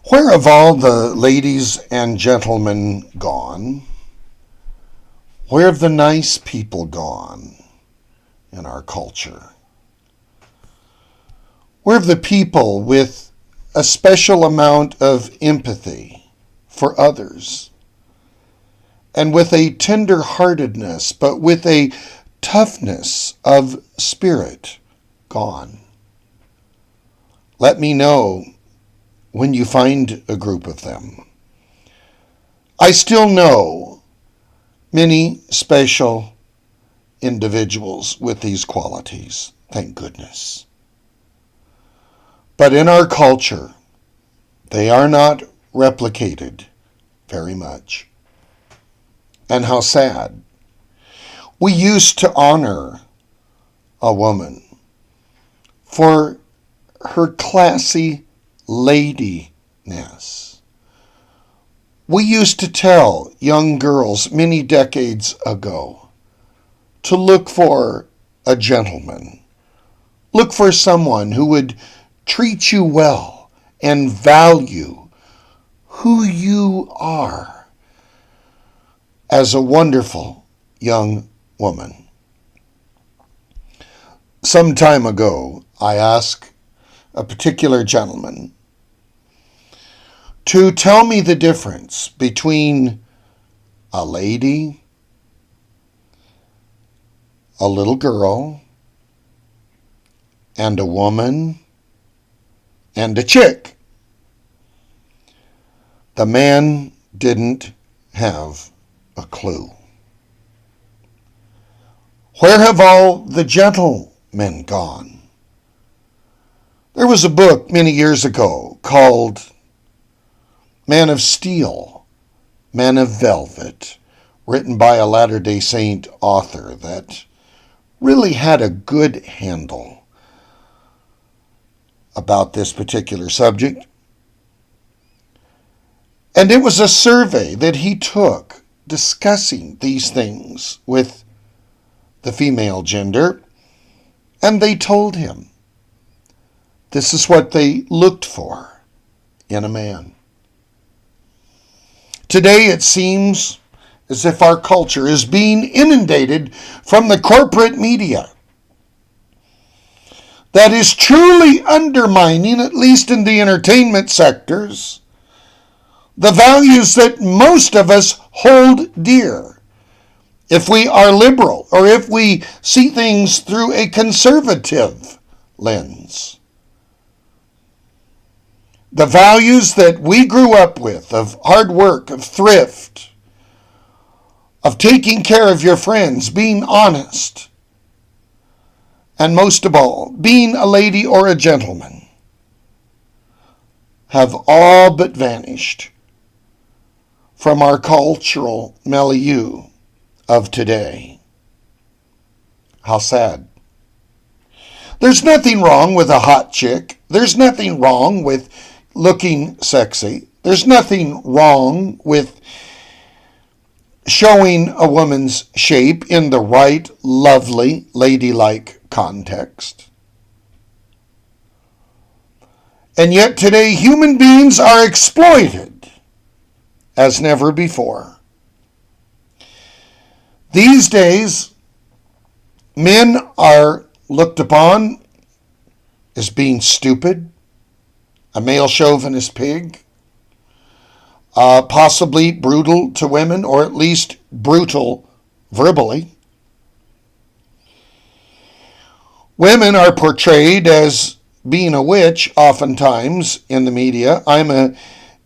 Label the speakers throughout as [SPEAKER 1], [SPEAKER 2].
[SPEAKER 1] Where have all the ladies and gentlemen gone? Where have the nice people gone in our culture? Where have the people with a special amount of empathy for others and with a tender-heartedness, but with a toughness of spirit gone? Let me know when you find a group of them. I still know many special individuals with these qualities, thank goodness. But in our culture, they are not replicated very much. And how sad. We used to honor a woman for her classy ladiness. We used to tell young girls many decades ago to look for a gentleman. Look for someone who would treat you well and value who you are as a wonderful young woman. Some time ago, I asked a particular gentleman to tell me the difference between a lady, a little girl, and a woman, and a chick. The man didn't have a clue. Where have all the gentlemen gone? There was a book many years ago called Man of Steel, Man of Velvet, written by a Latter-day Saint author that really had a good handle about this particular subject. And it was a survey that he took discussing these things with the female gender, and they told him this is what they looked for in a man. Today it seems as if our culture is being inundated from the corporate media that is truly undermining, at least in the entertainment sectors, the values that most of us hold dear. If we are liberal or if we see things through a conservative lens. The values that we grew up with of hard work, of thrift, of taking care of your friends, being honest, and most of all, being a lady or a gentleman, have all but vanished from our cultural milieu of today. How sad. There's nothing wrong with a hot chick. There's nothing wrong with looking sexy. There's nothing wrong with showing a woman's shape in the right, lovely, ladylike context. And yet today human beings are exploited as never before. These days, men are looked upon as being stupid, a male chauvinist pig, possibly brutal to women, or at least brutal verbally. Women are portrayed as being a witch oftentimes in the media. I'm a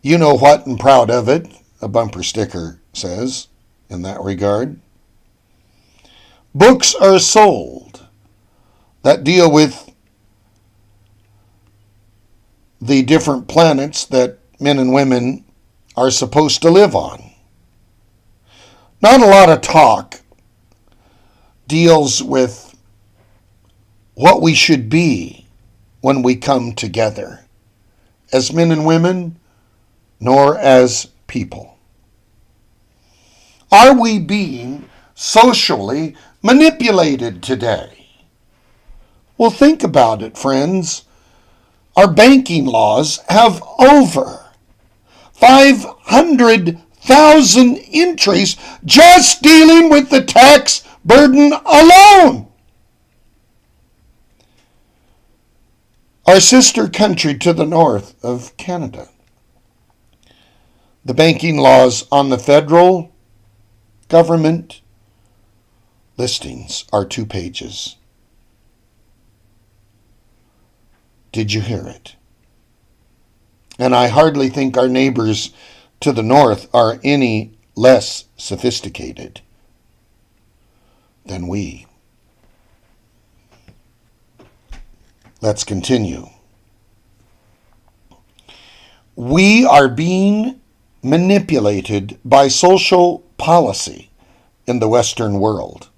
[SPEAKER 1] you-know-what and proud of it, a bumper sticker says in that regard. Books are sold that deal with the different planets that men and women are supposed to live on. Not a lot of talk deals with what we should be when we come together as men and women, nor as people. Are we being socially manipulated today? Well, think about it, friends. Our banking laws have over 500,000 entries just dealing with the tax burden alone. Our sister country to the north of Canada, the banking laws on the federal government listings are 2 pages. Did you hear it? And I hardly think our neighbors to the north are any less sophisticated than we. Let's continue. We are being manipulated by social policy in the Western world.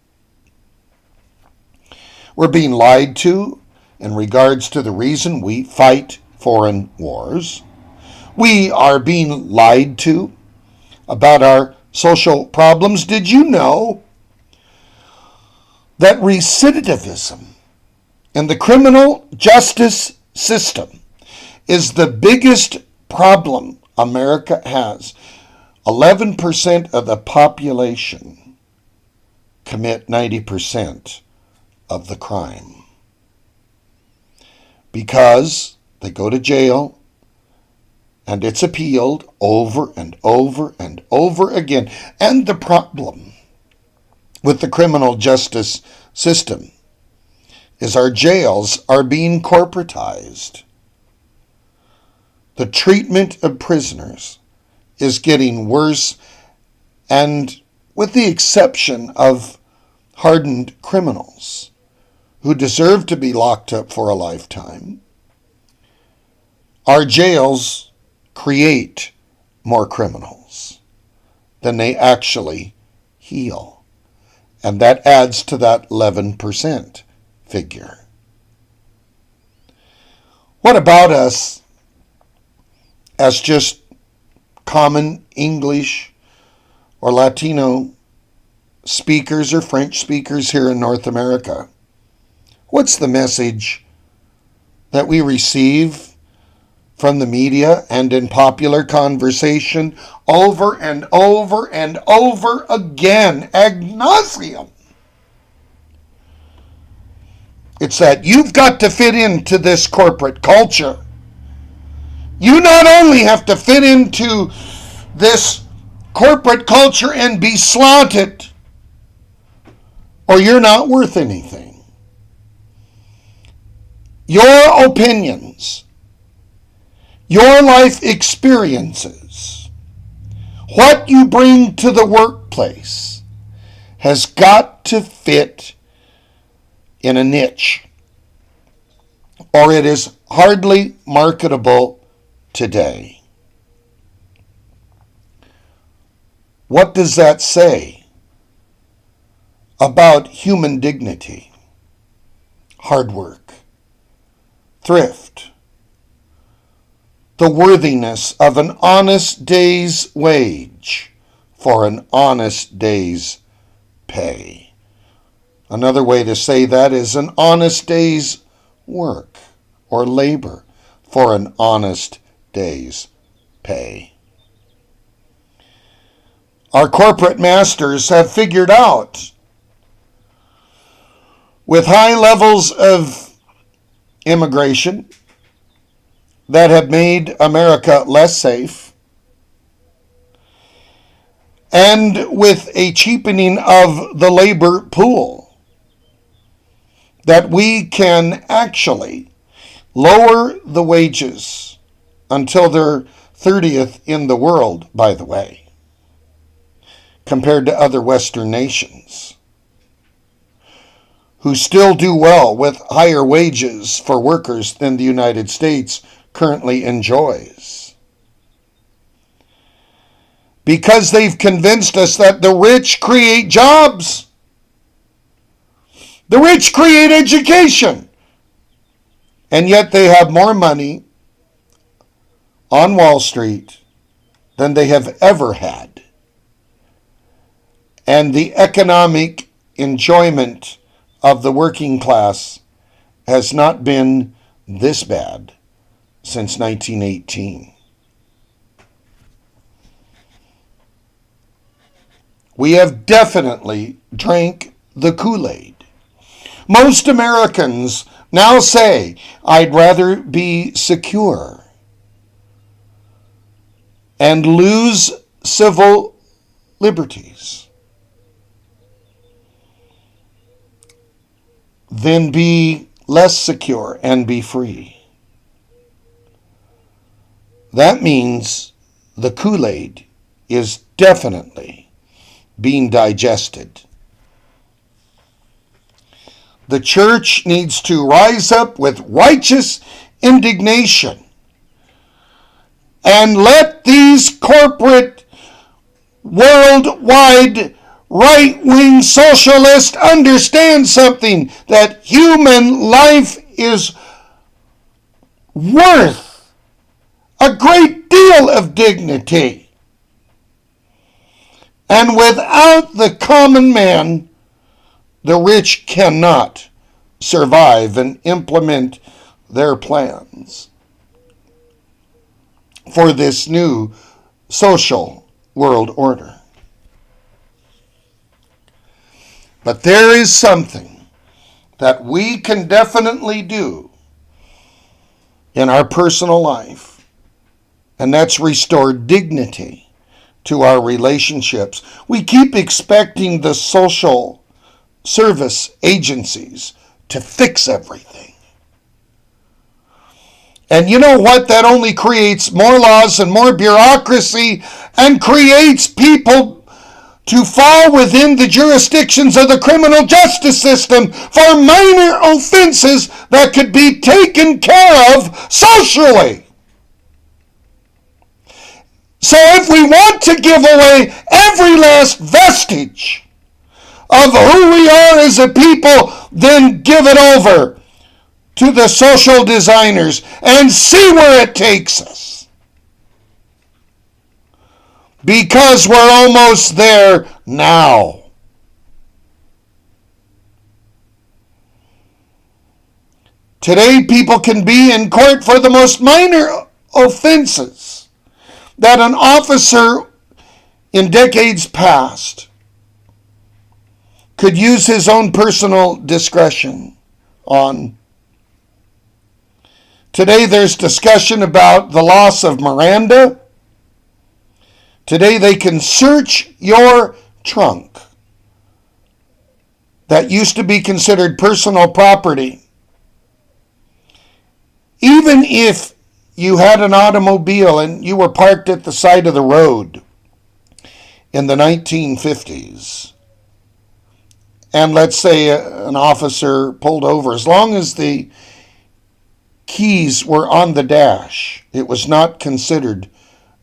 [SPEAKER 1] We're being lied to in regards to the reason we fight foreign wars. We are being lied to about our social problems. Did you know that recidivism in the criminal justice system is the biggest problem America has? 11% of the population commit 90% of the crime because they go to jail and it's appealed over and over and over again. And the problem with the criminal justice system is our jails are being corporatized. The treatment of prisoners is getting worse, and with the exception of hardened criminals who deserve to be locked up for a lifetime, our jails create more criminals than they actually heal. And that adds to that 11% figure. What about us as just common English or Latino speakers or French speakers here in North America? What's the message that we receive from the media and in popular conversation over and over and over again, ad nauseum? It's that you've got to fit into this corporate culture. You not only have to fit into this corporate culture and be slanted, or you're not worth anything. Your opinions, your life experiences, what you bring to the workplace has got to fit in a niche, or it is hardly marketable today. What does that say about human dignity, hard work, thrift, the worthiness of an honest day's wage for an honest day's pay? Another way to say that is an honest day's work or labor for an honest day's pay. Our corporate masters have figured out, with high levels of immigration that have made America less safe, and with a cheapening of the labor pool, that we can actually lower the wages until they're 30th in the world, by the way, compared to other Western nations, who still do well with higher wages for workers than the United States currently enjoys. Because they've convinced us that the rich create jobs. The rich create education. And yet they have more money on Wall Street than they have ever had. And the economic enjoyment of the working class has not been this bad since 1918. We have definitely drank the Kool-Aid. Most Americans now say, I'd rather be secure and lose civil liberties than be less secure and be free. That means the Kool-Aid is definitely being digested. The church needs to rise up with righteous indignation and let these corporate, worldwide, right-wing socialists understand something, that human life is worth a great deal of dignity. And without the common man, the rich cannot survive and implement their plans for this new social world order. But there is something that we can definitely do in our personal life, and that's restore dignity to our relationships. We keep expecting the social service agencies to fix everything. And you know what? That only creates more laws and more bureaucracy and creates people to fall within the jurisdictions of the criminal justice system for minor offenses that could be taken care of socially. So if we want to give away every last vestige of who we are as a people, then give it over to the social designers and see where it takes us. Because we're almost there now. Today, people can be in court for the most minor offenses that an officer in decades past could use his own personal discretion on. Today there's discussion about the loss of Miranda. Today they can search your trunk that used to be considered personal property. Even if you had an automobile and you were parked at the side of the road in the 1950s, and let's say an officer pulled over, as long as the keys were on the dash, it was not considered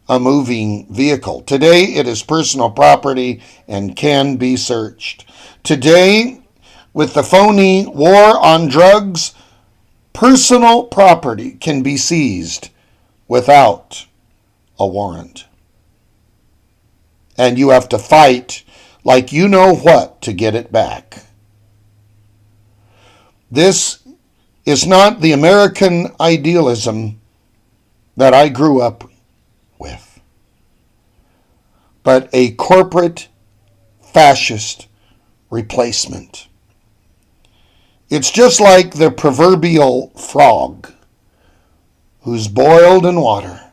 [SPEAKER 1] a moving vehicle. Today it is personal property and can be searched. Today, with the phony war on drugs, personal property can be seized without a warrant. And you have to fight like you know what to get it back. This is not the American idealism that I grew up with, but a corporate fascist replacement. It's just like the proverbial frog who's boiled in water,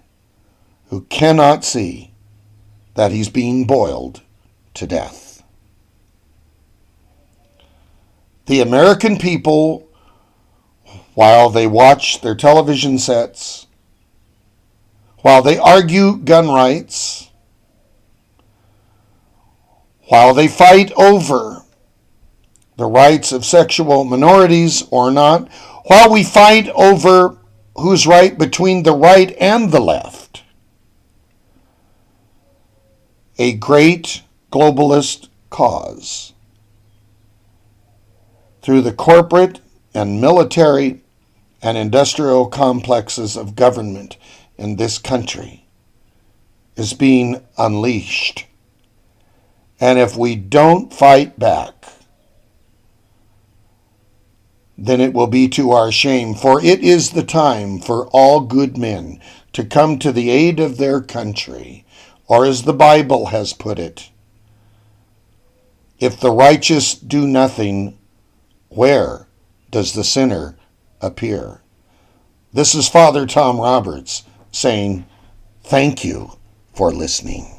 [SPEAKER 1] who cannot see that he's being boiled to death. The American people, while they watch their television sets, while they argue gun rights, while they fight over the rights of sexual minorities or not, while we fight over who's right between the right and the left, a great globalist cause through the corporate and military and industrial complexes of government in this country is being unleashed. And if we don't fight back, then it will be to our shame, for it is the time for all good men to come to the aid of their country, or as the Bible has put it, If the righteous do nothing, where does the sinner appear? This is Father Tom Roberts saying, thank you for listening.